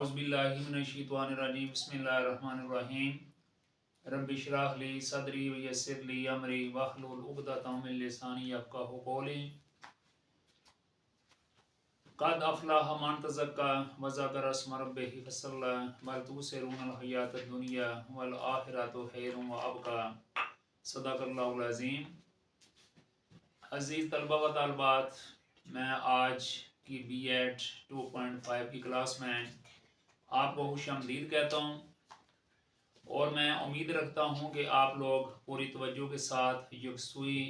औज़ुबिल्लाहिमिनश्शैतानिर्रजीम बिस्मिल्लाहिर्रहमानिर्रहीम रब्बि इश्रह ली सदरी व यस्सिर ली अमरी वहलुल उक़दतम मिन लिसानी यफ़क़हू क़ौली क़द अफ़लह मन तज़क्का व ज़करा इस्म रब्बिही फसल्ला बल तु'सिरूनल हयातद दुनिया वल आखिरतु खैरुन व अबक़ा सदक़ल्लाहुल अज़ीम। अज़ीज़ तलबा व तालिबात, मैं आज की B.Ed 2.5 की क्लास में आपको खुशामदीद कहता हूँ और मैं उम्मीद रखता हूँ कि आप लोग पूरी तवज्जो के साथ यकसुई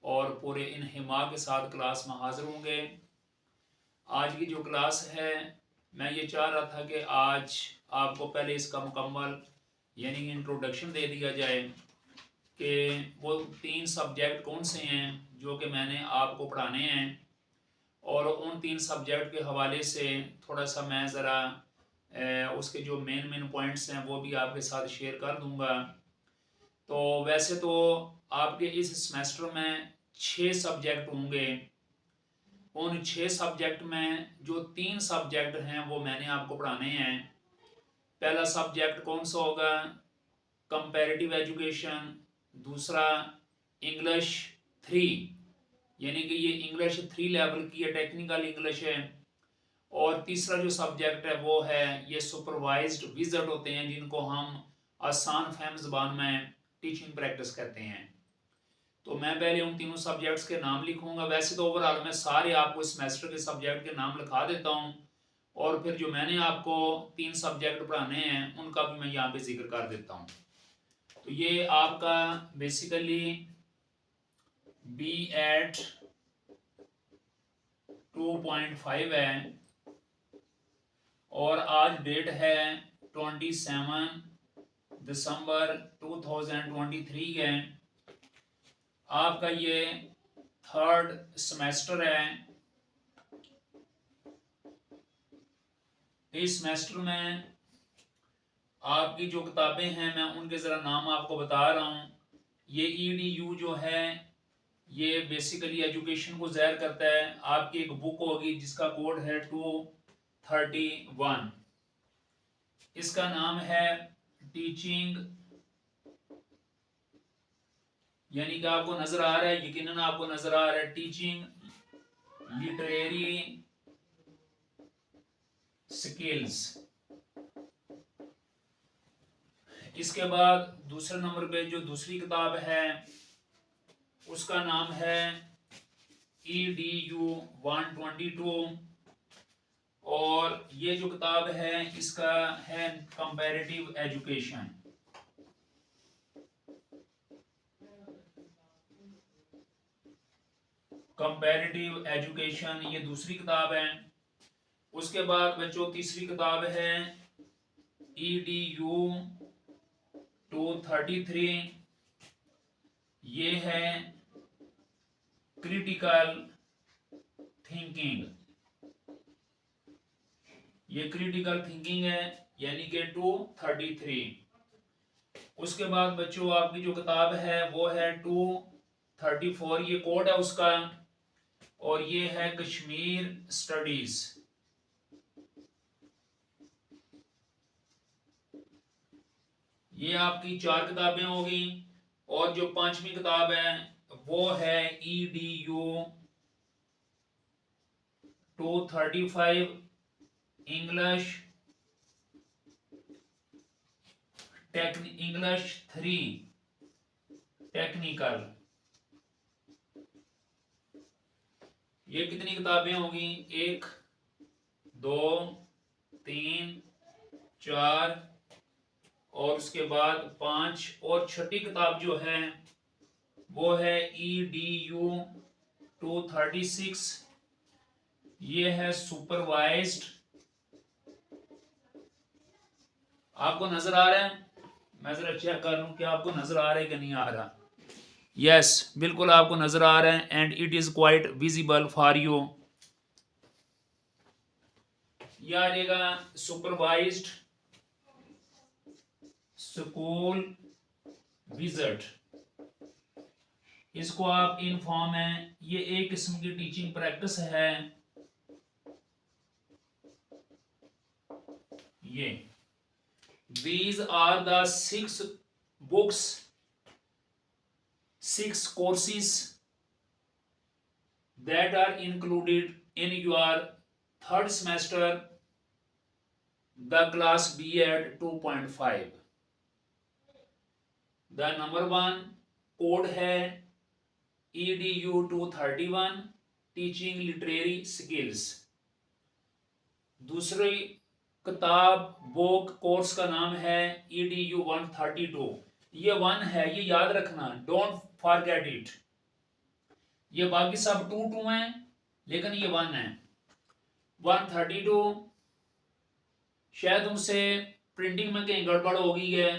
और पूरे इन्हिमा के साथ क्लास में हाज़िर होंगे। आज की जो क्लास है, मैं ये चाह रहा था कि आज आपको पहले इसका मुकम्मल यानी इंट्रोडक्शन दे दिया जाए कि वो 3 सब्जेक्ट कौन से हैं जो कि मैंने आपको पढ़ाने हैं, और उन 3 सब्जेक्ट के हवाले से थोड़ा सा मैं ज़रा उसके जो मेन पॉइंट्स हैं वो भी आपके साथ शेयर कर दूंगा। तो वैसे तो आपके इस सेमेस्टर में 6 सब्जेक्ट होंगे। उन 6 सब्जेक्ट में जो 3 सब्जेक्ट हैं वो मैंने आपको पढ़ाने हैं। पहला सब्जेक्ट कौन सा होगा? Comparative education. दूसरा इंग्लिश 3, यानी कि ये इंग्लिश 3 लेवल की है, टेक्निकल इंग्लिश है। और तीसरा जो सब्जेक्ट है वो है ये सुपरवाइज्ड विजिट होते हैं, जिनको हम आसान फहम ज़बान में टीचिंग प्रैक्टिस कहते हैं। तो मैं पहले उन तीनों सब्जेक्ट्स के नाम लिखूंगा। वैसे तो ओवरऑल मैं सारे आपको इस सेमेस्टर के सब्जेक्ट के नाम लिखा देता हूं, और फिर जो मैंने आपको 3 सब्जेक्ट पढ़ाने हैं उनका भी मैं यहाँ पे जिक्र कर देता हूँ। तो ये आपका बेसिकली B.Ed 2.5 है और आज डेट है 27 दिसंबर 2023 है। आपका ये 3rd सेमेस्टर है। इस सेमेस्टर में आपकी जो किताबें हैं मैं उनके ज़रा नाम आपको बता रहा हूँ। ये EDU जो है ये बेसिकली एजुकेशन को ज़ाहिर करता है। आपकी एक बुक होगी जिसका कोड है 231। इसका नाम है टीचिंग, यानी कि आपको नजर आ रहा है, यकीनन आपको नजर आ रहा है, टीचिंग लिटरेरी स्किल्स। इसके बाद दूसरे नंबर पे जो दूसरी किताब है उसका नाम है EDU 122, और ये जो किताब है इसका है कंपैरेटिव एजुकेशन। कंपैरेटिव एजुकेशन ये दूसरी किताब है। उसके बाद बच्चों तीसरी किताब है EDU 233। ये है क्रिटिकल थिंकिंग। ये क्रिटिकल थिंकिंग है, यानी कि 233। उसके बाद बच्चों आपकी जो किताब है वो है 234, ये कोड है उसका, और ये है कश्मीर स्टडीज। ये आपकी 4 किताबें होगी। और जो 5वीं किताब है वो है EDU 235 इंग्लिश 3 टेक्निकल। ये कितनी किताबें होगी? 1 2 3 4 और उसके बाद 5, और छठी किताब जो है वो है EDU 236। ये है सुपरवाइज्ड। आपको नजर आ रहा है? मैं जरा चेक कर लूं कि आपको नजर आ रहा है कि नहीं आ रहा। यस, बिल्कुल आपको नजर आ रहा है, and it is quite visible for you. यह आ जाएगा सुपरवाइज्ड स्कूल विजिट। इसको आप इन फॉर्म है, ये एक किस्म की टीचिंग प्रैक्टिस है। ये these are the 6 books, 6 courses that are included in your third semester the class B.Ed 2.5. the number 1 code है EDU 231 टीचिंग लिटरेरी स्किल्स। दूसरी किताब बुक कोर्स का नाम है EDU 132। ये 1 है, ये याद रखना, डोंट फॉरगेट इट। ये बाकी सब 2 हैं लेकिन ये 1 है। 132 शायद उनसे प्रिंटिंग में कहीं गड़बड़ हो गई है,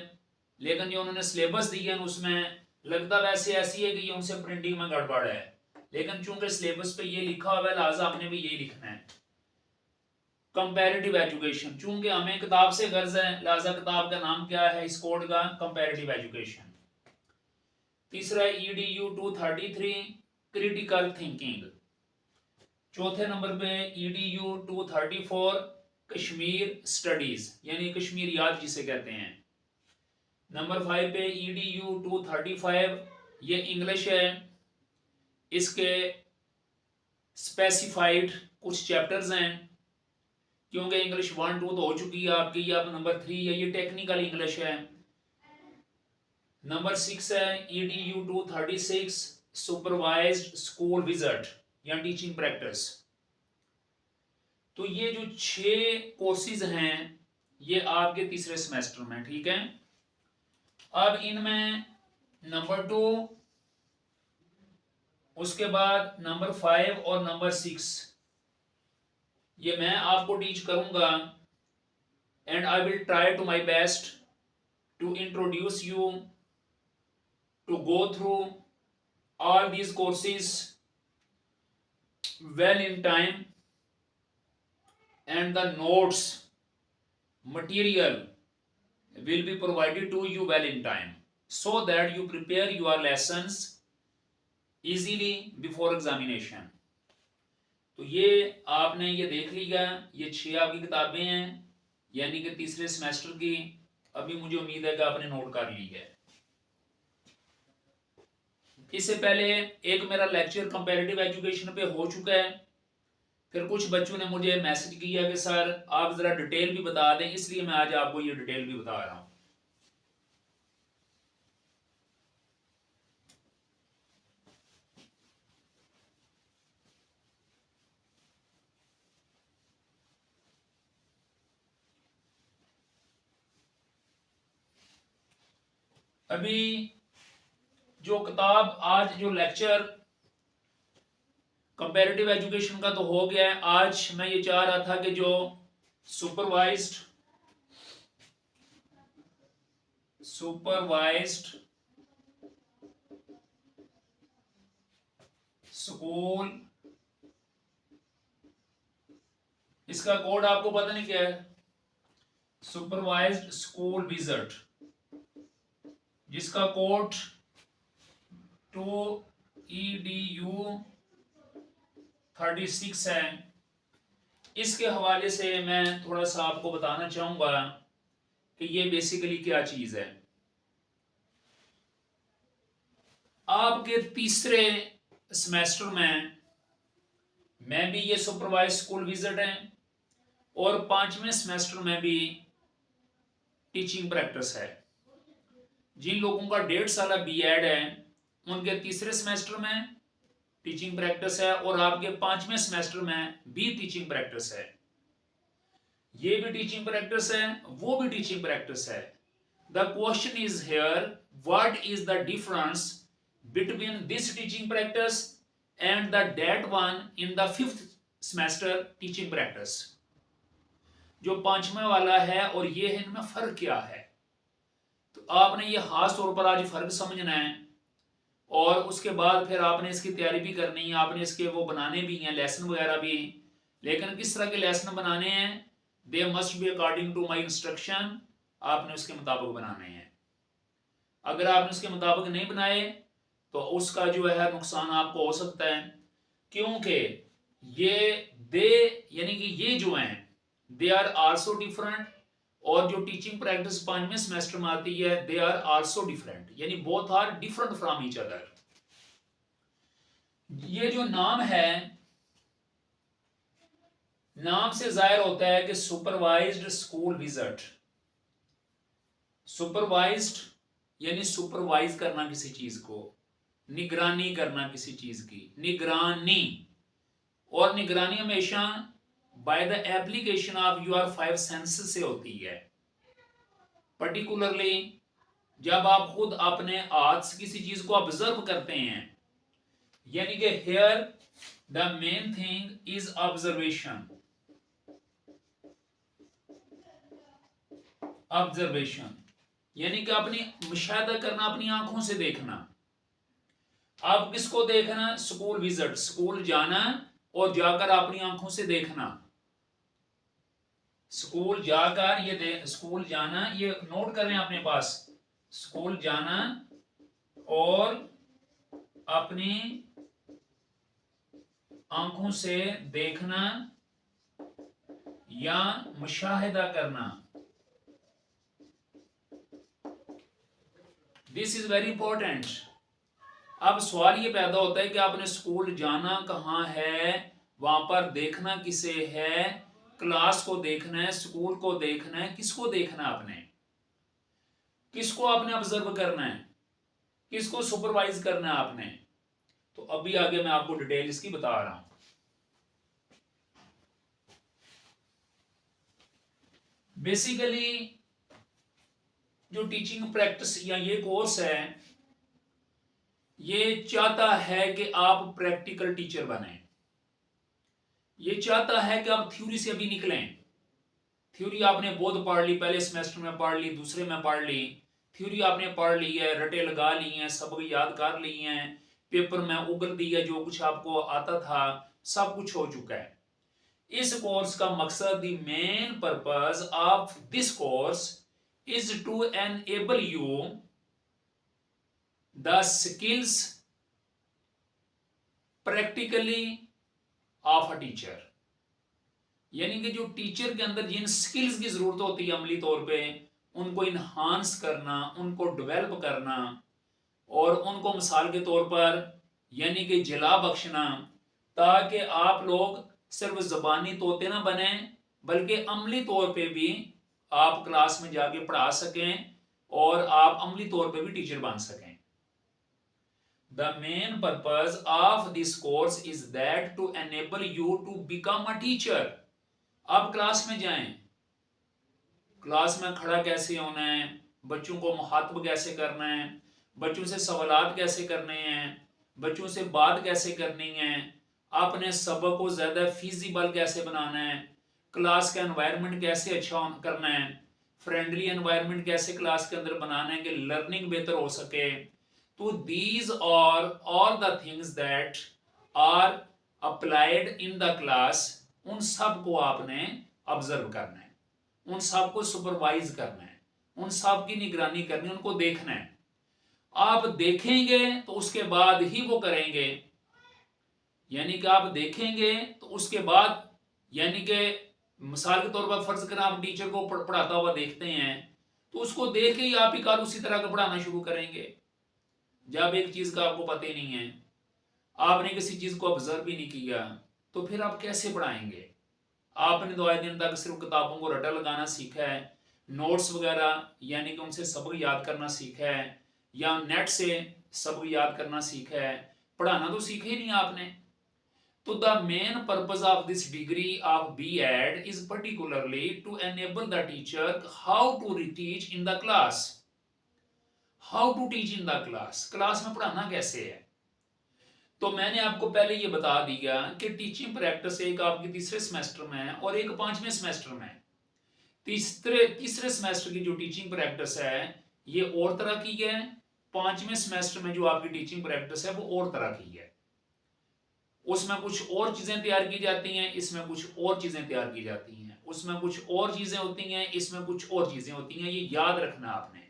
लेकिन जो उन्होंने सिलेबस दिया है उसमें लगता वैसे ऐसी है कि ये उनसे प्रिंटिंग में गड़बड़ है, लेकिन चूंकि सिलेबस पे ये लिखा हुआ है लिहाजा आपने भी यही लिखना है। कंपैरेटिव एजुकेशन, चूंकि हमें किताब से गर्ज है लिहाजा किताब का नाम क्या है इस कोड का, कंपैरेटिव एजुकेशन। तीसरा EDU 233 क्रिटिकल थिंकिंग। चौथे नंबर पे EDU 234 कश्मीर स्टडीज यानी कश्मीरियात जिसे कहते हैं। नंबर 5 पे EDU 235 ये इंग्लिश है, इसके स्पेसिफाइड कुछ चैप्टर्स हैं, क्योंकि इंग्लिश 1 2 तो हो चुकी है आपकी, ये अब नंबर 3 है, ये टेक्निकल इंग्लिश है। नंबर 6 है EDU 236 सुपरवाइज्ड स्कूल विजिट या टीचिंग प्रैक्टिस। तो ये जो 6 कोर्सेज हैं ये आपके तीसरे सेमेस्टर में, ठीक है। अब इनमें नंबर 2, उसके बाद नंबर 5 और नंबर 6 ये मैं आपको टीच करूंगा, and I will try to my best to introduce you to go through all these courses well in time, and the notes material will be provided to you well in time so that you prepare your lessons easily before examination। तो ये आपने ये देख लिया, ये 6 आपकी किताबें हैं यानी कि तीसरे सेमेस्टर की। अभी मुझे उम्मीद है कि आपने नोट कर ली है। इससे पहले एक मेरा लेक्चर कंपैरेटिव एजुकेशन पे हो चुका है, फिर कुछ बच्चों ने मुझे मैसेज किया कि सर आप जरा डिटेल भी बता दें, इसलिए मैं आज आपको ये डिटेल भी बता रहा हूं। अभी जो किताब आज जो लेक्चर कंपैरेटिव एजुकेशन का तो हो गया है, आज मैं ये चाह रहा था कि जो सुपरवाइज्ड स्कूल, इसका कोड आपको पता नहीं क्या है, सुपरवाइज्ड स्कूल विजिट, जिसका कोड 2EDU 36 है। इसके हवाले से मैं थोड़ा सा आपको बताना चाहूंगा कि ये बेसिकली क्या चीज है। आपके तीसरे सेमेस्टर में भी ये सुपरवाइज स्कूल विजिट है और 5वें सेमेस्टर में भी टीचिंग प्रैक्टिस है। जिन लोगों का 1.5 साल B.Ed है उनके तीसरे सेमेस्टर में टीचिंग प्रैक्टिस है और आपके 5वें सेमेस्टर में भी टीचिंग प्रैक्टिस है। ये भी टीचिंग प्रैक्टिस है, वो भी टीचिंग प्रैक्टिस है। The question is here, what is the difference between this teaching practice and the that one in the 5th semester teaching practice. जो 5वें वाला है और ये है, इनमें फर्क क्या है। तो आपने ये खास तौर पर आज फर्क समझना है और उसके बाद फिर आपने इसकी तैयारी भी करनी है। आपने इसके वो बनाने भी हैं लेसन वगैरह भी, लेकिन किस तरह के लेसन बनाने हैं, they must be according to my instruction, आपने उसके मुताबिक बनाने हैं। अगर आपने उसके मुताबिक नहीं बनाए तो उसका जो है नुकसान आपको हो सकता है, क्योंकि ये दे यानी कि ये जो हैं दे आर आल्सो डिफरेंट और जो टीचिंग प्रैक्टिस 5वें सेमेस्टर में आती है, दे आर आल्सो डिफरेंट, यानी both are different from each other. ये जो नाम है, नाम से जाहिर होता है कि सुपरवाइज्ड स्कूल विजिट। सुपरवाइज्ड यानी सुपरवाइज करना किसी चीज को, निगरानी करना किसी चीज की, निगरानी। और निगरानी हमेशा by the application of your 5 senses से होती है। पर्टिकुलरली जब आप खुद अपने हाथ से किसी चीज को ऑब्जर्व करते हैं, यानी कि here the main thing is observation. Observation यानी कि अपनी मुशाहिदा करना, अपनी आंखों से देखना। आप किसको देखना? स्कूल विजिट, स्कूल जाना और जाकर अपनी आंखों से देखना। स्कूल जाकर स्कूल जाना, ये नोट कर लें अपने पास। स्कूल जाना और अपनी आंखों से देखना या मुशाहिदा करना। This is very important. अब सवाल ये पैदा होता है कि आपने स्कूल जाना कहाँ है, वहां पर देखना किसे है, क्लास को देखना है, स्कूल को देखना है, किसको देखना है? आपने किसको आपने ऑब्जर्व करना है, किसको सुपरवाइज करना है आपने? तो अभी आगे मैं आपको डिटेल इसकी बता रहा हूं। बेसिकली जो टीचिंग प्रैक्टिस या ये कोर्स है, ये चाहता है कि आप प्रैक्टिकल टीचर बने। ये चाहता है कि आप थ्योरी से अभी निकलें। थ्योरी आपने बहुत पढ़ ली, पहले सेमेस्टर में पढ़ ली, दूसरे में पढ़ ली। थ्योरी आपने पढ़ ली है, रटे लगा ली हैं, सबक याद कर ली हैं, पेपर में उगल दिया, जो कुछ आपको आता था सब कुछ हो चुका है। इस कोर्स का मकसद, the main purpose of this course is to enable you the skills practically of a teacher. यानी कि जो टीचर के अंदर जिन स्किल्स की जरूरत होती है अमली तौर पे, उनको इन्हांस करना, उनको डेवलप करना और उनको मिसाल के तौर पर यानी कि जला बख्शना, ताकि आप लोग सिर्फ जबानी तोते ना बने, बल्कि अमली तौर पे भी आप क्लास में जाके पढ़ा सकें और आप अमली तौर पे भी टीचर बन सकें। The main purpose of this course is that to enable you to become a teacher। आप क्लास में जाएं, क्लास में खड़ा कैसे होना है, बच्चों को मुखातब कैसे करना है, बच्चों से सवालात कैसे करने हैं, बच्चों से बात कैसे करनी है, आपने सबक को ज़्यादा फिजिबल कैसे बनाना है, क्लास का एनवायरनमेंट कैसे अच्छा करना है, फ्रेंडली एनवायरनमेंट कैसे क्लास के अंदर बनाना है कि लर्निंग बेहतर हो सके। तो these are all the things that are applied in the class। उन सब को आपने ऑब्जर्व करना है, उन सब को सुपरवाइज करना है, उन सब की निगरानी करनी है, उनको देखना है। आप देखेंगे तो उसके बाद ही वो करेंगे, यानी कि आप देखेंगे तो उसके बाद, यानी कि मिसाल के तौर पर फर्ज करें आप टीचर को पढ़ाता हुआ देखते हैं, तो उसको देख के ही आप ही कल उसी तरह का पढ़ाना शुरू करेंगे। जब एक चीज का आपको पता ही नहीं है, आपने किसी चीज को ऑब्जर्व भी नहीं किया, तो फिर आप कैसे पढ़ाएंगे? आपने 2 दिन तक सिर्फ किताबों को रटा लगाना सीखा है, नोट्स वगैरह यानी कि उनसे सबक याद करना सीखा है, या नेट से सबक याद करना सीखा है, पढ़ाना तो सीखा ही नहीं आपने। तो the main purpose of this degree of B.Ed is particularly to enable the teacher how to teach in the class. How to teach in the class, class में पढ़ाना कैसे है। तो मैंने आपको पहले ये बता दिया कि टीचिंग प्रैक्टिस एक आपकी तीसरे सेमेस्टर में है और एक 5वें सेमेस्टर में है। तीसरे सेमेस्टर की जो टीचिंग प्रैक्टिस है ये और तरह की है, 5वें सेमेस्टर में जो आपकी टीचिंग प्रैक्टिस है वो और तरह की है। उसमें कुछ और चीजें तैयार की जाती हैं, इसमें कुछ और चीजें तैयार की जाती हैं, उसमें कुछ और चीजें होती हैं, इसमें कुछ और चीजें होती हैं। ये याद रखना आपने।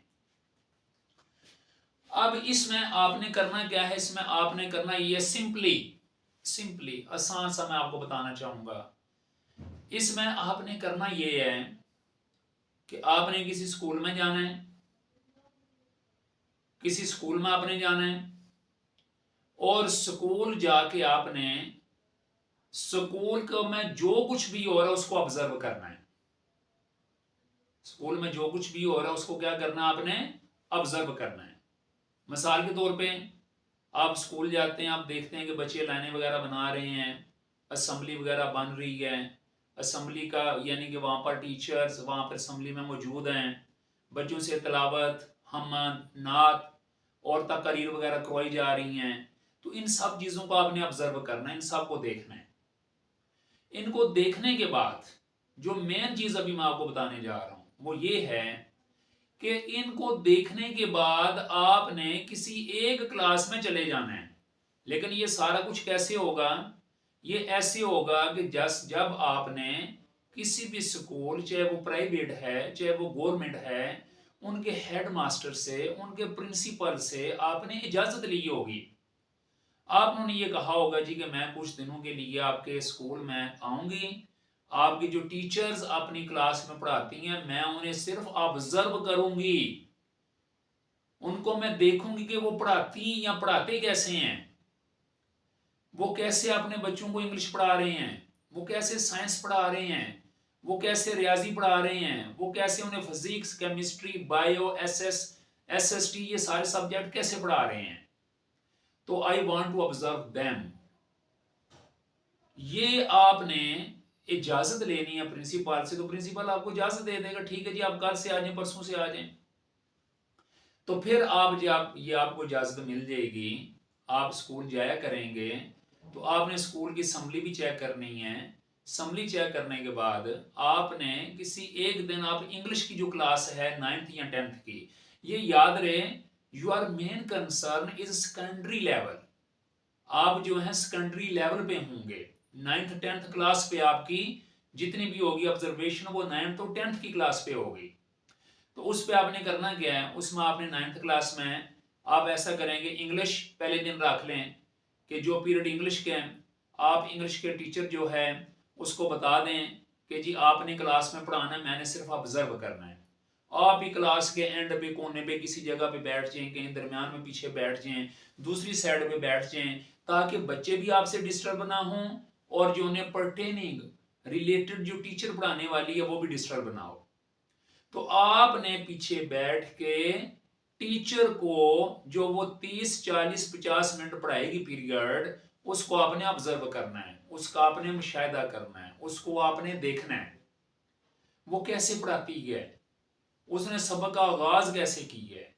अब इसमें आपने करना क्या है, इसमें आपने करना ये सिंपली आसान सा मैं आपको बताना चाहूंगा। इसमें आपने करना ये है कि आपने किसी स्कूल में जाना है, किसी स्कूल में आपने जाना है और स्कूल जाके आपने स्कूल को में जो कुछ भी हो रहा है उसको ऑब्जर्व करना है। स्कूल में जो कुछ भी हो रहा है उसको क्या करना है, आपने ऑब्जर्व करना है। मिसाल के तौर पे आप स्कूल जाते हैं, आप देखते हैं कि बच्चे लाइनें वगैरह बना रहे हैं, असेंबली वगैरह बन रही है, असेंबली का यानी कि वहाँ पर टीचर्स वहाँ पर असेंबली में मौजूद हैं, बच्चों से तिलावत, हम्मद, नात और तकरीर वगैरह करवाई जा रही हैं। तो इन सब चीज़ों को आपने ऑब्जर्व करना है, इन सब को देखना है। इनको देखने के बाद जो मेन चीज़ अभी मैं आपको बताने जा रहा हूँ वो ये है कि इनको देखने के बाद आपने किसी एक क्लास में चले जाना है। लेकिन ये सारा कुछ कैसे होगा, ये ऐसे होगा कि जब आपने किसी भी स्कूल, चाहे वो प्राइवेट है चाहे वो गवर्नमेंट है, उनके हेड मास्टर से, उनके प्रिंसिपल से आपने इजाजत ली होगी। आपने ये कहा होगा जी कि मैं कुछ दिनों के लिए आपके स्कूल में आऊंगी, आपकी जो टीचर्स अपनी क्लास में पढ़ाती हैं मैं उन्हें सिर्फ ऑब्जर्व करूंगी, उनको मैं देखूंगी कि वो पढ़ाती या पढ़ाते कैसे हैं, वो कैसे अपने बच्चों को इंग्लिश पढ़ा रहे हैं, वो कैसे साइंस पढ़ा रहे हैं, वो कैसे रियाजी पढ़ा रहे हैं, वो कैसे उन्हें फिजिक्स, केमिस्ट्री, बायो, एसएसटी ये सारे सब्जेक्ट कैसे पढ़ा रहे हैं। तो I want to observe them. ये आपने इजाजत लेनी है प्रिंसिपल से, तो प्रिंसिपल आपको इजाजत दे देगा, ठीक है जी आप कल से आ जाएं, परसों से आ जाएं। तो फिर आप जब ये आपको इजाजत मिल जाएगी, आप स्कूल जाया करेंगे, तो आपने स्कूल की असेंबली भी चेक करनी है। असेंबली चेक करने के बाद आपने किसी एक दिन आप इंग्लिश की जो क्लास है 9th या 10th की, ये याद रहे your main concern is secondary level. आप जो है सेकेंडरी लेवल पे होंगे, 9th 10th क्लास पे आपकी जितनी भी होगी ऑब्जर्वेशन वो 9th और 10th की क्लास पे होगी। तो उस पे आपने करना क्या है, उसमें आपने 9th क्लास में आप ऐसा करेंगे, इंग्लिश पहले दिन रख लें कि जो पीरियड इंग्लिश के हैं, आप इंग्लिश के टीचर जो है उसको बता दें कि जी आपने क्लास में पढ़ाना है, मैंने सिर्फ ऑब्जर्व करना है। आप ही क्लास के एंड पे, कोने पे, किसी जगह पे बैठ जाएं, कहीं दरमियान में पीछे बैठ जाएं, दूसरी साइड पे बैठ जाएं, ताकि बच्चे भी आपसे डिस्टर्ब ना हों और जो उन्हें पर्टेनिंग रिलेटेड जो टीचर पढ़ाने वाली है वो भी डिस्टर्ब ना हो। तो आपने पीछे बैठ के टीचर को जो वो 30 40 50 मिनट पढ़ाएगी पीरियड, उसको आपने ऑब्जर्व करना है, उसका आपने मुशाहिदा करना है, उसको आपने देखना है वो कैसे पढ़ाती है, उसने सबक का आगाज कैसे की है,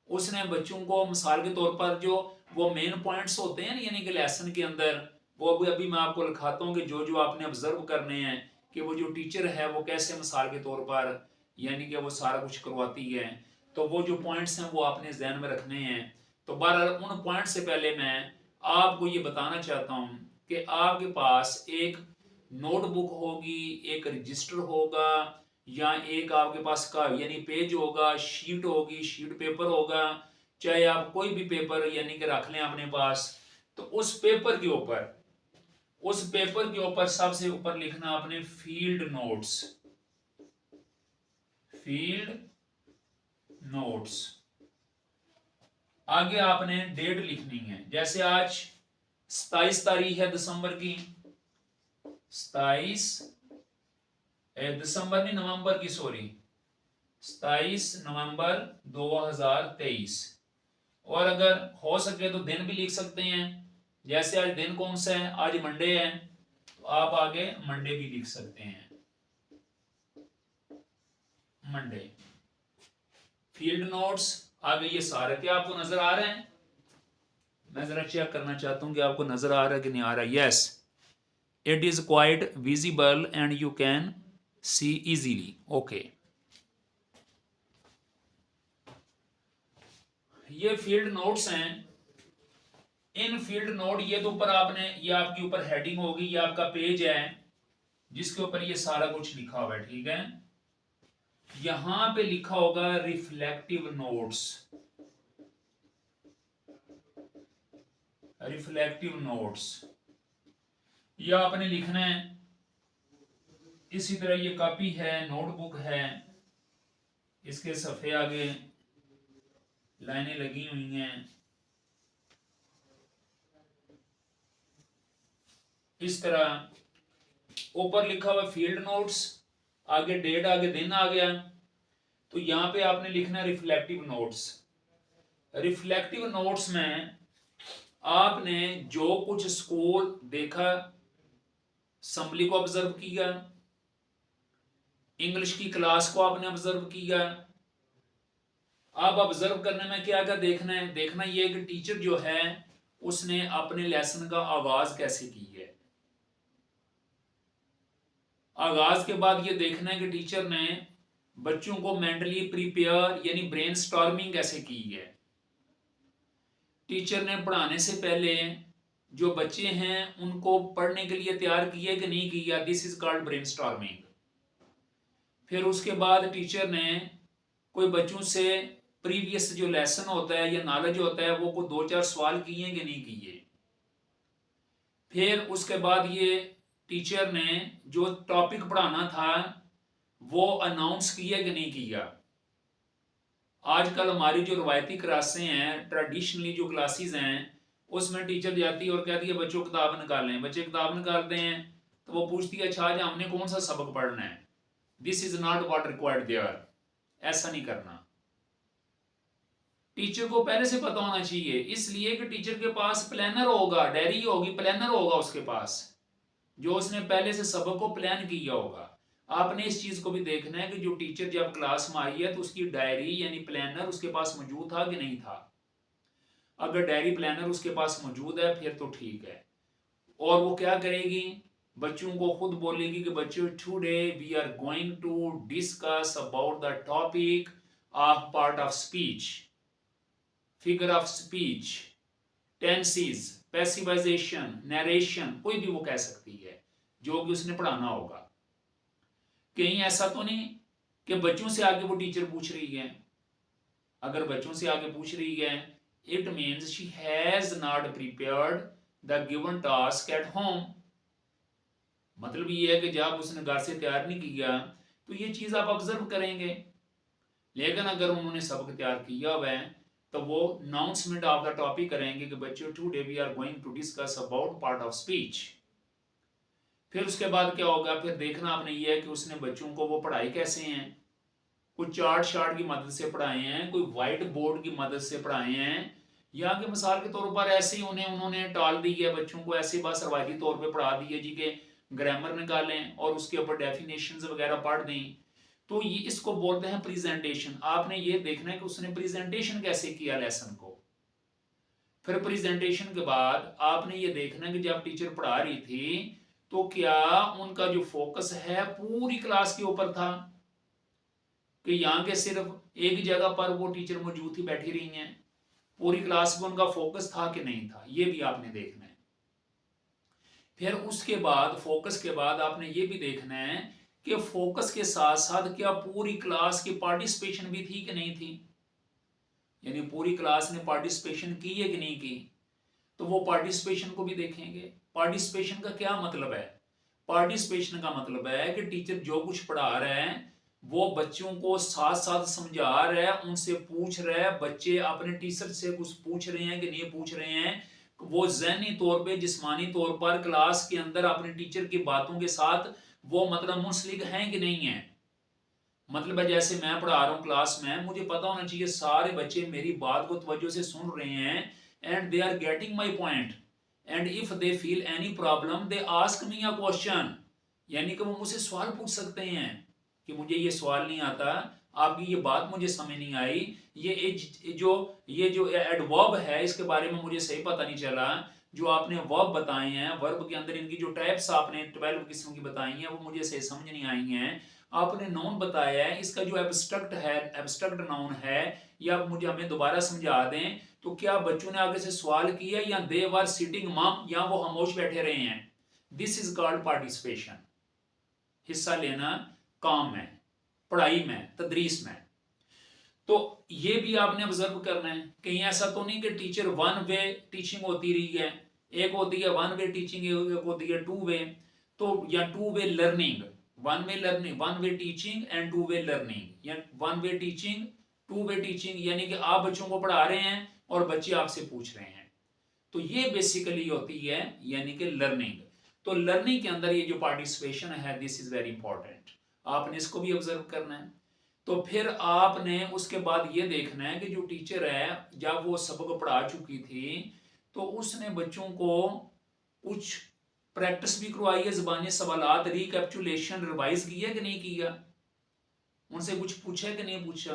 उसने बच्चों को मिसाल के तौर पर जो वो मेन पॉइंट्स होते हैं यानी कि लेसन के अंदर, वो अभी मैं आपको लिखाता हूँ कि जो जो आपने ऑब्जर्व करने हैं कि वो जो टीचर है वो कैसे मिसाल के तौर पर यानी कि वो सारा कुछ करवाती है। तो वो जो पॉइंट्स हैं वो आपने जहन में रखने हैं। तो बहरहाल उन पॉइंट से पहले मैं आपको ये बताना चाहता हूँ कि आपके पास एक नोटबुक होगी, एक रजिस्टर होगा, या एक आपके पास का यानी पेज होगा, शीट होगी, शीट पेपर होगा, चाहे आप कोई भी पेपर यानी कि रख लें अपने पास। तो उस पेपर के ऊपर सबसे ऊपर लिखना आपने फील्ड नोट्स, फील्ड नोट्स। आगे आपने डेट लिखनी है, जैसे आज 27 तारीख है दिसंबर की, 27 दिसंबर नहीं नवंबर की, सॉरी 27 नवंबर 2023। और अगर हो सके तो दिन भी लिख सकते हैं, जैसे आज दिन कौन सा है, आज मंडे है, तो आप आगे मंडे भी लिख सकते हैं, मंडे। फील्ड नोट्स आगे ये सारे क्या आपको नजर आ रहे हैं, मैं जरा चेक करना चाहता हूं कि आपको नजर आ रहा है कि नहीं आ रहा। Yes, it is quite visible and you can see easily. Okay, ये फील्ड नोट्स हैं। इन फील्ड नोट ये तो ऊपर आपने, ये आपके ऊपर हेडिंग होगी, ये आपका पेज है जिसके ऊपर ये सारा कुछ लिखा हुआ है, ठीक है। यहां पे लिखा होगा रिफ्लेक्टिव नोट्स, रिफ्लेक्टिव नोट्स ये आपने लिखना है। इसी तरह ये कॉपी है, नोटबुक है, इसके सफ़े आगे लाइनें लगी हुई हैं। इस तरह ऊपर लिखा हुआ फील्ड नोट्स, आगे डेट, आगे दिन आ गया। तो यहाँ पे आपने लिखना रिफ्लेक्टिव नोट्स। रिफ्लेक्टिव नोट्स में आपने जो कुछ स्कूल देखा, असम्बली को ऑब्जर्व किया, इंग्लिश की क्लास को आपने ऑब्जर्व किया। अब ऑब्जर्व करने में क्या क्या देखना है? देखना ये कि टीचर जो है उसने अपने लेसन का आगाज कैसे की है। आगाज के बाद ये देखना है कि टीचर ने बच्चों को मेंटली प्रिपेयर यानी ब्रेन स्टॉर्मिंग कैसे की है। टीचर ने पढ़ाने से पहले जो बच्चे हैं उनको पढ़ने के लिए तैयार किया कि नहीं किया, this is called brain storming. फिर उसके बाद टीचर ने कोई बच्चों से प्रीवियस जो लेसन होता है या नॉलेज होता है वो को 2-4 सवाल किए कि नहीं किए। फिर उसके बाद ये टीचर ने जो टॉपिक पढ़ाना था वो अनाउंस किया कि नहीं किया। आजकल हमारी जो रवायती क्लासें हैं, ट्रेडिशनली जो क्लासेस हैं, उसमें टीचर जाती है और कहती है बच्चों किताब निकालें। बच्चे किताब निकालते हैं तो वो पूछती है अच्छा आज हमने कौन सा सबक पढ़ना है। This is not what required there. ऐसा नहीं करना। टीचर को पहले से पता होना चाहिए, इसलिए कि टीचर के पास प्लानर होगा, डायरी होगी, प्लानर होगा उसके पास, जो उसने पहले से सबक को प्लान किया होगा। आपने इस चीज को भी देखना है कि जो टीचर जब क्लास में आई है तो उसकी डायरी यानी प्लानर उसके पास मौजूद था कि नहीं था। अगर डायरी प्लानर उसके पास मौजूद है फिर तो ठीक है। और वो क्या करेगी, बच्चों को खुद बोलेगी कि बच्चों today we are going to discuss about the topic of part of speech, figure of speech, tenses, passivisation, narration, कोई भी वो कह सकती है जो कि उसने पढ़ाना होगा। कहीं ऐसा तो नहीं कि बच्चों से आगे वो टीचर पूछ रही है। अगर बच्चों से आगे पूछ रही है it means she has not prepared the given task at home. मतलब ये है कि जब उसने घर से तैयार नहीं किया तो ये चीज आप ऑब्जर्व करेंगे। लेकिन अगर उन्होंने सबक तैयार किया हुआ है तो वो अनाउंसमेंट ऑफ द टॉपिक करेंगे कि बच्चों today we are going to discuss about part of speech. फिर उसके बाद क्या होगा, फिर देखना आपने ये है कि उसने बच्चों को वो पढ़ाई कैसे हैं। कुछ चार्ट शार्ट की मदद से पढ़ाए हैं, कोई व्हाइट बोर्ड की मदद से पढ़ाए हैं, या कि मिसाल के तौर पर ऐसे ही उन्होंने टाल दी है, बच्चों को ऐसे बस रवायती तौर पे पढ़ा दी है जी के ग्रामर निकालें और उसके ऊपर डेफिनेशंस वगैरह पढ़ दें। तो ये इसको बोलते हैं प्रेजेंटेशन। आपने ये देखना है कि उसने प्रेजेंटेशन कैसे किया लेसन को। फिर प्रेजेंटेशन के बाद आपने ये देखना है कि जब टीचर पढ़ा रही थी तो क्या उनका जो फोकस है पूरी क्लास के ऊपर था कि यहाँ के सिर्फ एक जगह पर वो टीचर मौजूद थी, बैठी रही हैं। पूरी क्लास में उनका फोकस था कि नहीं था, ये भी आपने देखना है। फिर उसके बाद फोकस के बाद आपने ये भी देखना है कि फोकस के साथ साथ क्या पूरी क्लास की पार्टिसिपेशन भी थी कि नहीं थी, यानी पूरी क्लास ने पार्टिसिपेशन की है कि नहीं की। तो वो पार्टिसिपेशन को भी देखेंगे। पार्टिसिपेशन का क्या मतलब है? पार्टिसिपेशन का मतलब है कि टीचर जो कुछ पढ़ा रहा है वो बच्चों को साथ साथ समझा रहा है, उनसे पूछ रहा है, बच्चे अपने टीचर से कुछ पूछ रहे हैं कि नहीं पूछ रहे हैं, वो ज़हनी तौर पे जिस्मानी तौर पर क्लास के अंदर अपने टीचर की बातों के साथ वो मतलब मुंसलिक हैं कि नहीं है। मतलब है जैसे मैं पढ़ा रहा हूँ क्लास में, मुझे पता होना चाहिए सारे बच्चे मेरी बात को तवज्जो से सुन रहे हैं and they are getting my point and if they feel any problem they ask me a question. यानी कि वो मुझसे सवाल पूछ सकते हैं कि मुझे ये सवाल नहीं आता, आपकी ये बात मुझे समझ नहीं आई, ये जो एडवर्ब है इसके बारे में मुझे सही पता नहीं चला, जो आपने वर्ब बताए हैं वर्ब के अंदर इनकी जो टाइप्स आपने 12 किस्मों की बताई हैं वो मुझे सही समझ नहीं आई हैं। आपने नाउन बताया है, इसका जो एब्स्ट्रक्ट है, एब्स्ट्रक्ट नाउन है, या मुझे हमें दोबारा समझा दें। तो क्या बच्चों ने आगे से सवाल किया या दे वर सिटिंग मम, या वो खामोश बैठे रहे हैं। दिस इज कॉल्ड पार्टिसिपेशन, हिस्सा लेना काम में, पढ़ाई में, तदरीस में। तो ये भी आपने ऑब्जर्व करना है। कहीं ऐसा तो नहीं कि टीचर वन वे टीचिंग होती रही है, एक होती है वन वे टीचिंग, एक होती है टू वे, तो या two way learning. One way learning, one way teaching and two way learning, या one way teaching, two way teaching, यानी कि आप बच्चों को पढ़ा रहे हैं और बच्चे आपसे पूछ रहे हैं। तो ये बेसिकली होती है यानी कि लर्निंग। तो लर्निंग के अंदर ये जो पार्टिसिपेशन है, दिस इज वेरी इंपॉर्टेंट, आपने इसको भी ऑब्जर्व करना है। तो फिर आपने उसके बाद ये देखना है कि जो टीचर है जब वो सबक पढ़ा चुकी थी तो उसने बच्चों को कुछ प्रैक्टिस भी करवाई है, ज़बानी सवालात, रिकैप्चुलेशन, रिवाइज किया कि नहीं किया, उनसे कुछ पूछा है कि नहीं पूछा,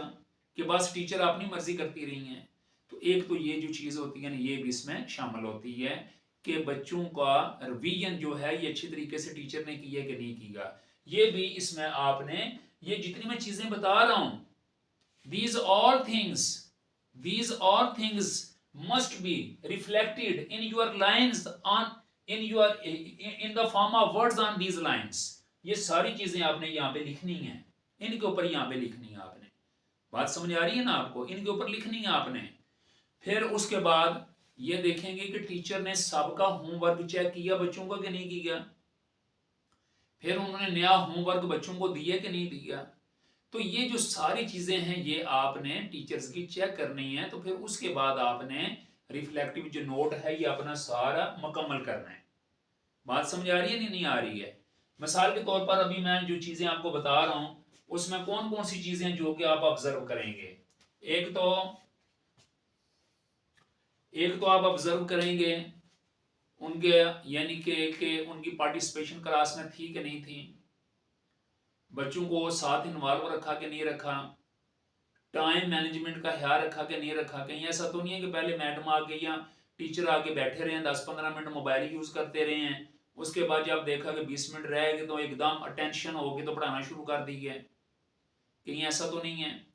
कि बस टीचर अपनी मर्जी करती रही हैं। तो एक तो ये जो चीज़ होती है ना, ये भी इसमें शामिल होती है कि बच्चों का रिवीजन जो है ये अच्छी तरीके से टीचर ने किया कि नहीं किया। ये भी इसमें आपने, ये जितनी मैं चीज़ें बता रहा हूँ, these all things must be reflected in your lines on in the form of words on these lines। ये सारी चीजें आपने यहाँ पे लिखनी है, इनके ऊपर यहाँ पे लिखनी है आपने। बात समझ आ रही है ना आपको, इनके ऊपर लिखनी है आपने। फिर उसके बाद ये देखेंगे कि टीचर ने सबका होमवर्क चेक किया बच्चों का कि नहीं किया, फिर उन्होंने नया होमवर्क बच्चों को दिया कि नहीं दिया। तो ये जो सारी चीजें हैं ये आपने टीचर्स की चेक करनी है। तो फिर उसके बाद आपने रिफ्लेक्टिव जो नोट है ये अपना सारा मुकम्मल करना है। बात समझ आ रही है नहीं आ रही है? मिसाल के तौर पर अभी मैं जो चीजें आपको बता रहा हूं उसमें कौन कौन सी चीजें जो कि आप ऑब्जर्व करेंगे। एक तो आप ऑब्जर्व करेंगे उनके यानी कि उनकी पार्टिसिपेशन क्लास में थी कि नहीं थी, बच्चों को साथ इन्वॉल्व रखा कि नहीं रखा, टाइम मैनेजमेंट का ख्याल रखा कि नहीं रखा। कहीं ऐसा तो नहीं है कि पहले मैडम आके या टीचर आके बैठे रहे 10-15 मिनट मोबाइल यूज करते रहे हैं, उसके बाद जब देखा कि 20 मिनट रह गए तो एकदम अटेंशन हो गई तो पढ़ाना शुरू कर दी है। कहीं ऐसा तो नहीं है।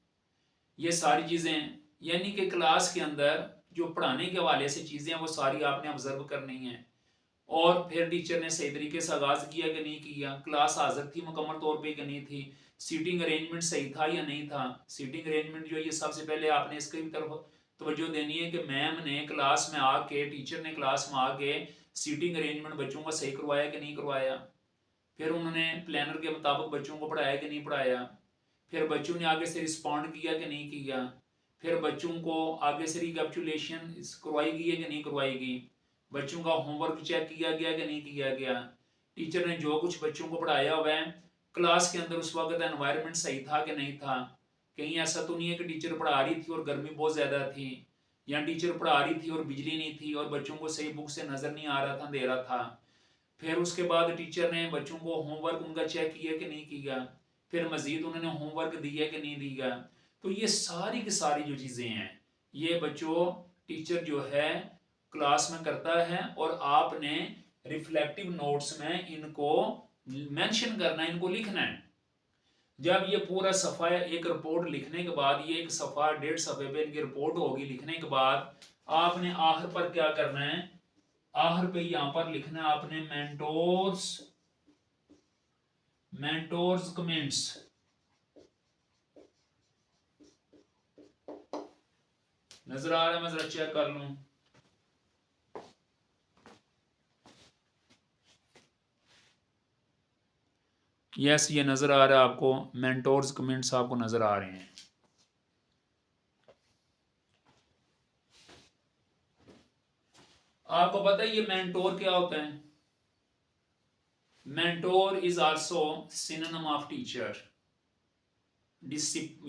ये सारी चीजें यानी कि क्लास के अंदर जो पढ़ाने के हवाले से चीजें हैं वो सारी आपने ऑब्जर्व करनी है। और फिर टीचर ने सही तरीके से आगाज किया कि नहीं किया, क्लास हाजिर थी मुकम्मल तौर पे कि नहीं थी, सीटिंग अरेंजमेंट सही था या नहीं था। सीटिंग अरेंजमेंट जो है ये सबसे पहले आपने इसके भी तरफ तवज्जो देनी है कि मैम ने क्लास में आके, टीचर ने क्लास में आके सीटिंग अरेंजमेंट बच्चों का सही करवाया कि नहीं करवाया, फिर उन्होंने प्लानर के मुताबिक बच्चों को पढ़ाया कि नहीं पढ़ाया, फिर बच्चों ने आगे से रिस्पॉन्ड किया कि नहीं किया, फिर बच्चों को आगे से रिकैप्चुलेशन करवाई गई है कि नहीं करवाई गई, बच्चों का होमवर्क चेक किया गया कि नहीं किया गया, टीचर ने जो कुछ बच्चों को पढ़ाया हुआ है क्लास के अंदर उस वक्त एनवायरनमेंट सही था कि नहीं था। कहीं ऐसा तो नहीं है कि टीचर पढ़ा रही थी और गर्मी बहुत ज़्यादा थी, या टीचर पढ़ा रही थी और बिजली नहीं थी और बच्चों को सही बुक से नज़र नहीं आ रहा था, अंधेरा था। फिर उसके बाद टीचर ने बच्चों को होमवर्क उनका चेक किया कि नहीं किया, फिर मजीद उन्होंने होमवर्क दिया कि नहीं दिया। तो ये सारी की सारी जो चीज़ें हैं ये बच्चों टीचर जो है क्लास में करता है और आपने रिफ्लेक्टिव नोट्स में इनको मेंशन करना है, इनको लिखना है। जब ये पूरा सफ़ा एक रिपोर्ट लिखने के बाद, ये एक सफ़ा 1.5 सफ़े पे इनकी रिपोर्ट होगी, लिखने के बाद आपने आखिर पर क्या करना है, आखिर पे यहां पर लिखना है आपने मेंटोर्स कमेंट्स। नजर आ रहा है? मैं जरा चेक कर लूं। यस, ये नजर आ रहा है आपको, मेंटोर्स कमेंट्स आपको नजर आ रहे हैं। आपको पता है ये मेंटोर क्या होता है? Mentor is also synonym of teacher.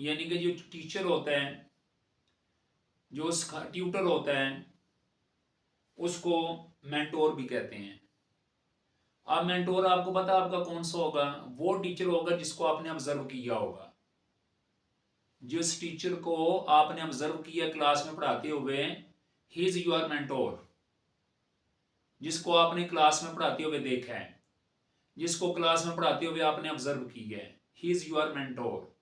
यानी कि जो टीचर होता है, जो ट्यूटर होता है, उसको मेंटोर भी कहते हैं। अब मेंटोर आपको पता आपका कौन सा होगा? वो टीचर होगा जिसको आपने ऑब्जर्व किया होगा। जिस टीचर को आपने ऑब्जर्व किया क्लास में पढ़ाते हुए, ही इज योर मेंटोर। जिसको आपने क्लास में पढ़ाते हुए देखा है, जिसको क्लास में पढ़ाते हुए आपने ऑब्जर्व किया है, ही इज योर मेंटोर।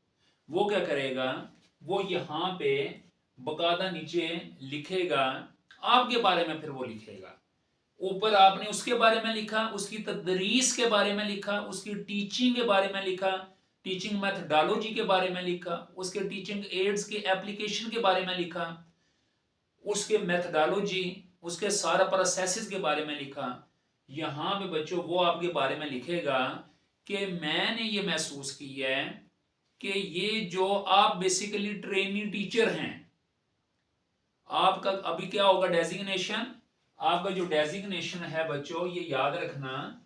वो क्या करेगा, वो यहाँ पे बकायदा नीचे लिखेगा आपके बारे में, फिर वो लिखेगा ऊपर आपने उसके बारे में लिखा, उसकी तदरीस के बारे में लिखा, उसकी टीचिंग के बारे में लिखा, टीचिंग मेथडोलॉजी के बारे में लिखा, उसके टीचिंग एड्स के एप्लीकेशन के बारे में लिखा, उसके मेथडोलॉजी, उसके सारा प्रोसेसेस के बारे में लिखा। यहाँ पे बच्चों वो आपके बारे में लिखेगा कि मैंने ये महसूस किया है कि ये जो आप बेसिकली ट्रेनिंग टीचर हैं, आपका अभी क्या होगा डेजिग्नेशन, आपका जो डेजिग्नेशन है बच्चों ये याद रखना,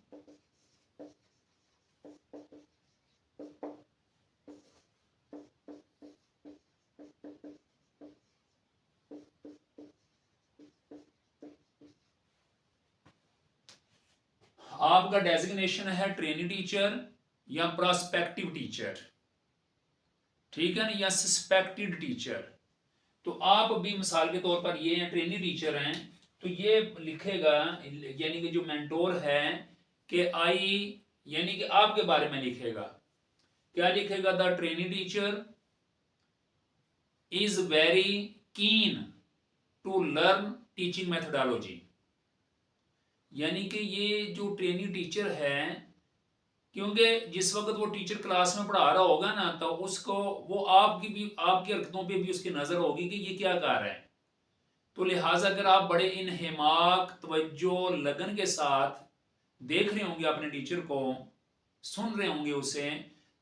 आपका डेजिग्नेशन है ट्रेनिंग टीचर या प्रोस्पेक्टिव टीचर, ठीक है ना, या सस्पेक्टेड टीचर। तो आप भी मिसाल के तौर पर ये हैं ट्रेनिंग टीचर हैं, तो ये लिखेगा यानी कि जो मेंटोर है कि आई, यानी कि आपके बारे में लिखेगा, क्या लिखेगा, the training teacher is very keen to learn teaching methodology. यानी कि ये जो ट्रेनिंग टीचर है, क्योंकि जिस वक्त वो टीचर क्लास में पढ़ा रहा होगा ना, तो उसको वो आपकी हरकतों पे भी उसकी नजर होगी कि ये क्या कर रहा है। तो लिहाजा अगर आप बड़े इन्हेमाक तवज्जो लगन के साथ देख रहे होंगे अपने टीचर को, सुन रहे होंगे उसे,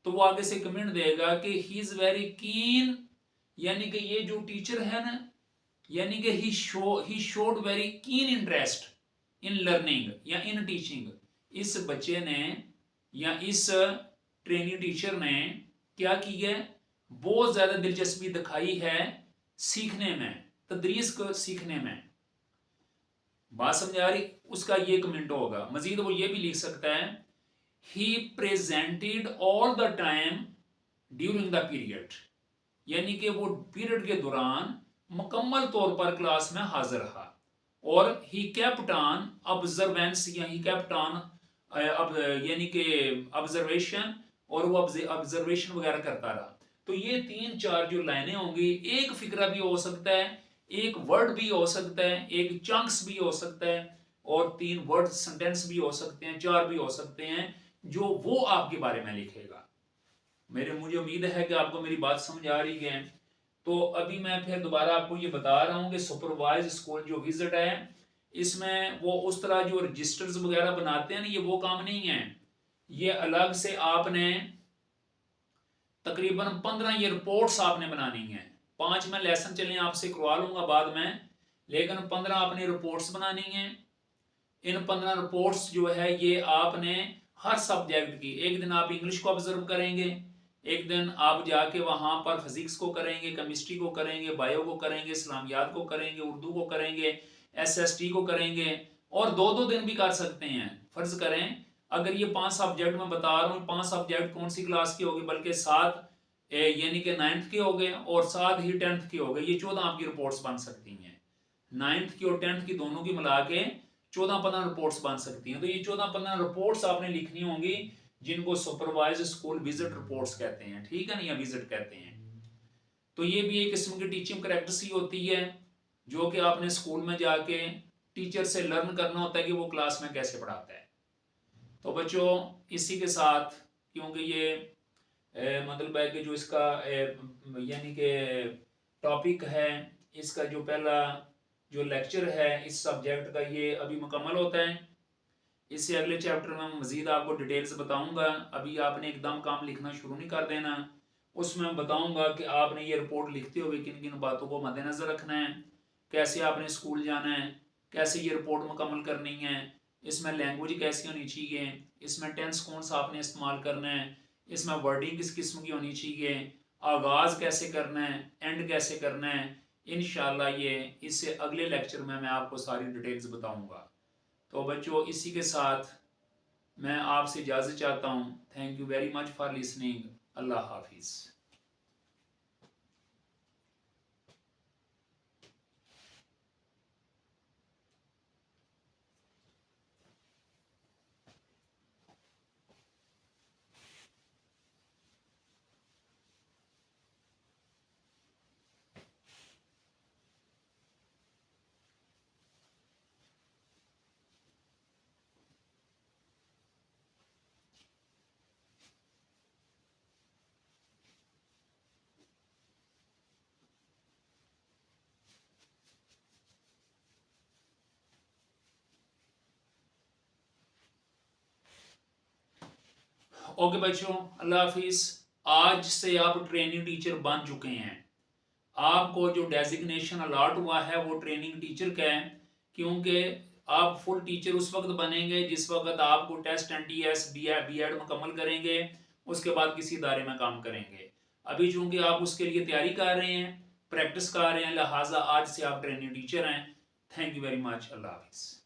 तो वो आगे से कमेंट देगा कि ही इज वेरी कीन, यानी कि ये जो टीचर है ना, यानी कि he showed very keen interest in learning या इन टीचिंग। इस बच्चे ने या इस ट्रेनिंग टीचर ने क्या की है, बहुत ज्यादा दिलचस्पी दिखाई है सीखने में, तदरीस को सीखने में। बात समझ आ रही, उसका ये कमेंट होगा। मजीद वो ये भी लिख सकता है, he presented all the time during the period, यानी कि वो पीरियड के दौरान मुकम्मल तौर पर क्लास में हाजिर रहा। और ही केप्ट ऑन ऑब्जर्वेंस, या ही केप्ट ऑन यानी कि ऑब्जर्वेशन, और वो ऑब्जर्वेशन वगैरह करता रहा। तो ये 3-4 जो लाइनें होंगी, एक फिक्रा भी हो सकता है, एक वर्ड भी हो सकता है, एक चंक्स भी हो सकता है, और 3 वर्ड सेंटेंस भी हो सकते हैं, 4 भी हो सकते हैं, जो वो आपके बारे में लिखेगा। मुझे उम्मीद है कि आपको मेरी बात समझ आ रही है। तो अभी मैं फिर दोबारा आपको ये बता रहा हूँ कि सुपरवाइज स्कूल जो विजिट है, इसमें वो उस तरह जो रजिस्टर्स वगैरह बनाते हैं ना, ये वो काम नहीं है। ये अलग से आपने तकरीबन 15 ये रिपोर्ट्स आपने बनानी है। 5 मैं लेसन चले आपसे करवा लूंगा बाद में, लेकिन 15 आपने रिपोर्ट्स बनानी है। इन 15 रिपोर्ट्स जो है ये आपने हर सब्जेक्ट की, एक दिन आप इंग्लिश को ऑब्जर्व करेंगे, एक दिन आप जाके वहां पर फिजिक्स को करेंगे, केमिस्ट्री को करेंगे, बायो को करेंगे, इस्लामियात को करेंगे, उर्दू को करेंगे, एसएसटी को करेंगे, और 2-2 दिन भी कर सकते हैं। फर्ज करें अगर ये 5 सब्जेक्ट मैं बता रहा हूँ, 5 सब्जेक्ट कौन सी क्लास के हो गए, बल्कि 7 यानी कि 9th के हो गए, और 7 ही 10th के हो गए। ये 14 आपकी रिपोर्ट्स बन सकती हैं, 9th की और 10th की दोनों की मिला के 14-15 रिपोर्ट्स बन सकती हैं। तो ये 14-15 रिपोर्ट्स आपने लिखनी होंगी, जिनको सुपरवाइज स्कूल विजिट रिपोर्ट्स कहते हैं, ठीक है ना, या विजिट कहते हैं। तो ये भी एक किस्म की टीचिंग करैक्टरसी होती है, जो कि आपने स्कूल में जाके टीचर से लर्न करना होता है कि वो क्लास में कैसे पढ़ाता है। तो बच्चों इसी के साथ, क्योंकि ये मतलब है कि जो इसका यानी कि टॉपिक है, इसका जो पहला जो लेक्चर है इस सब्जेक्ट का, ये अभी मुकम्मल होता है। इससे अगले चैप्टर में मजीद आपको डिटेल्स बताऊंगा। अभी आपने एकदम काम लिखना शुरू नहीं कर देना, उसमें बताऊंगा कि आपने ये रिपोर्ट लिखते हुए किन किन बातों को मद्देनजर रखना है, कैसे आपने स्कूल जाना है, कैसे ये रिपोर्ट मुकम्मल करनी है, इसमें लैंग्वेज कैसी होनी चाहिए, इसमें टेंस कौन सा आपने इस्तेमाल करना है, इसमें वर्डिंग किस किस्म की होनी चाहिए, आगाज़ कैसे करना है, एंड कैसे करना है। इंशाल्लाह ये इससे अगले लेक्चर में मैं आपको सारी डिटेल्स बताऊंगा। तो बच्चों इसी के साथ मैं आपसे इजाज़त चाहता हूँ। Thank you very much for listening. अल्लाह हाफिज़। ओके बच्चों, अल्लाह हाफिज़। आज से आप ट्रेनिंग टीचर बन चुके हैं। आपको जो डेजिग्नेशन अलॉट हुआ है वो ट्रेनिंग टीचर का है, क्योंकि आप फुल टीचर उस वक्त बनेंगे जिस वक्त आपको टेस्ट NTS BEd मुकम्मल करेंगे, उसके बाद किसी इदारे में काम करेंगे। अभी चूंकि आप उसके लिए तैयारी कर रहे हैं, प्रैक्टिस कर रहे हैं, लिहाजा आज से आप ट्रेनिंग टीचर हैं। Thank you very much. अल्लाह हाफिज़।